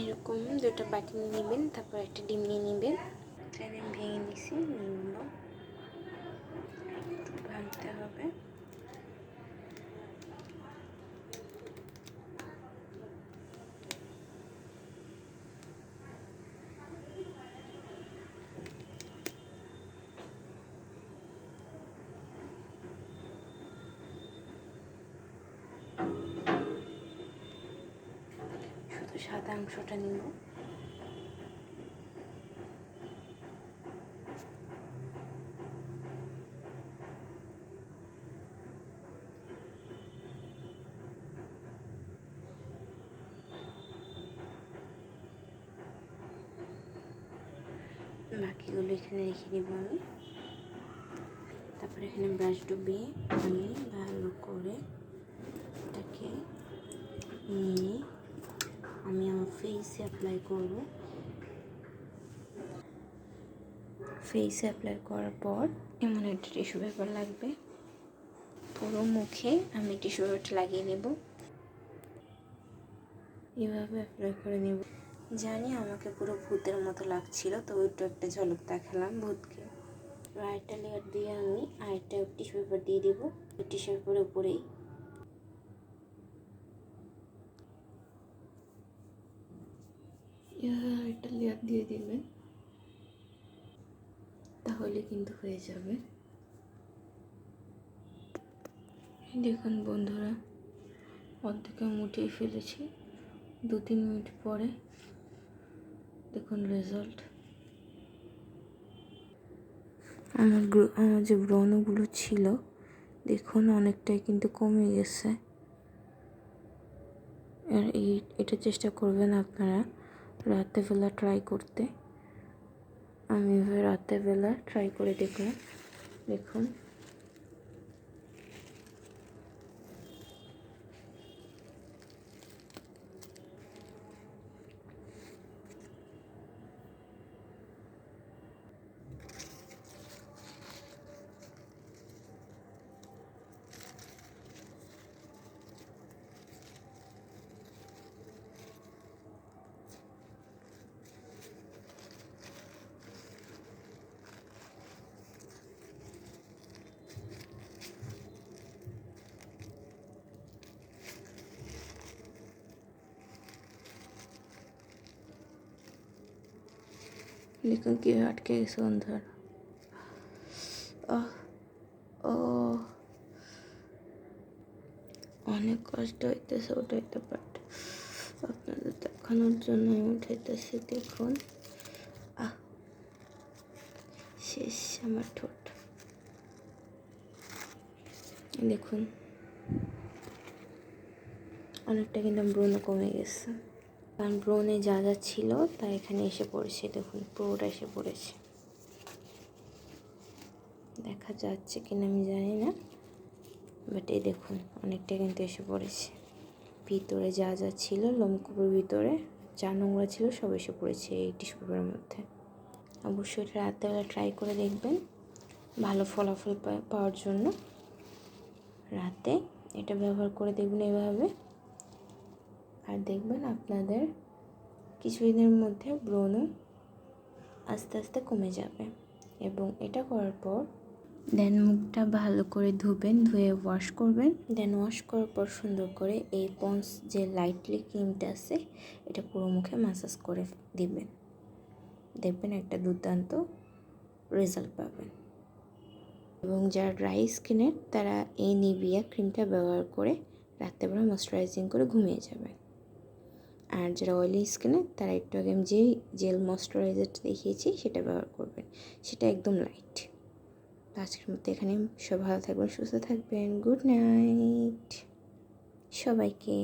এরকম দুটো বাটি নিয়ে নেবেন, তারপর একটা ডিম নিয়ে নেবেন। এখানে ভেঙে নিছি ডিমগুলো, একটু ভাঙতে হবে। শুধু সাদা অংশটা নিব। বাকিগুলো এখানে রেখে দেব আমি। তারপরে এখানে ব্রাশ ডুবিয়ে আমি ভালো করে এটাকে নিয়ে আমি আমার ফেসে অ্যাপ্লাই করব। ফেসে অ্যাপ্লাই করার পর এমন একটা টিস্যু পেপার লাগবে, পুরো মুখে আমি টিস্যু পেপারটা লাগিয়ে নেব। এভাবে অ্যাপ্লাই করে নেব। জানি আমাকে পুরো ভূতের মতো লাগছিল, তো ওইটা একটা ঝলক দেখালাম ভূতকে। আরেকটা লেয়ার দিয়ে আমি আরেকটা টিস্যু পেপার দিয়ে দেবো টিস্যু পেপারের উপরেই। আরেকটা লেয়ার দিয়ে দেবেন, তাহলে কিন্তু হয়ে যাবে। দেখুন বন্ধুরা, অর্ধেকে মুটিয়ে ফেলেছি। 2-3 মিনিট পরে দেখুন রেজাল্ট। আমার যে ব্রণগুলো ছিল দেখুন অনেকটাই কিন্তু কমে গেছে। আর এটা চেষ্টা করবেন আপনারা রাত্রেবেলা ট্রাই করতে। আমি রাত্রেবেলা ট্রাই করে দেখলাম, দেখুন। দেখুন কীভাবে আটকে গেছে অন্ধার। ও অনেক কষ্ট হইতেছে উঠাইতে, বাট আপনাদের দেখানোর জন্য আমি উঠাইতেছি। দেখুন শেষ আমার ঠোঁট। দেখুন অনেকটা কিন্তু ব্রণ কমে গেছে, কারণ ব্রণে যা যা ছিল তা এখানে এসে পড়েছে। দেখুন পুরোটা এসে পড়েছে, দেখা যাচ্ছে কিনা আমি জানি না, বাট এই দেখুন অনেকটা কিন্তু এসে পড়েছে। ভিতরে যা যা ছিল লোমকূপের ভিতরে যা নোংরা ছিল সব এসে পড়েছে এই টিস্যু পেপারের মধ্যে। অবশ্যই এটা রাত্রেবেলা ট্রাই করে দেখবেন ভালো ফলাফল পাওয়ার জন্য। রাতে এটা ব্যবহার করে দেখবেন এভাবে, আর দেখবেন আপনাদের কিছুদিনের মধ্যে ব্রণ আস্তে আস্তে কমে যাবে। এবং এটা করার পর দেন মুখটা ভালো করে ধুবেন, ধুয়ে ওয়াশ করবেন। দেন ওয়াশ করার পর সুন্দর করে এই পন্স যে লাইটলি ক্রিমটা আছে এটা পুরো মুখে ম্যাসাজ করে দিবেন। দেখবেন একটা দুর্দান্ত রেজাল্ট পাবেন। এবং যারা ড্রাই স্কিনের তারা এই নিভিয়া ক্রিমটা ব্যবহার করে রাত্রেবেলা ময়শ্চারাইজিং করে ঘুমিয়ে যাবে। আর যারা অয়েলি স্কিনের তারা একটু আগে আমি যে জেল ময়শ্চারাইজারটা দেখিয়েছি সেটা ব্যবহার করবেন, সেটা একদম লাইট। তো আজকের মতো এখানে সব ভালো থাকবেন, সুস্থ থাকবেন। গুড নাইট সবাইকে।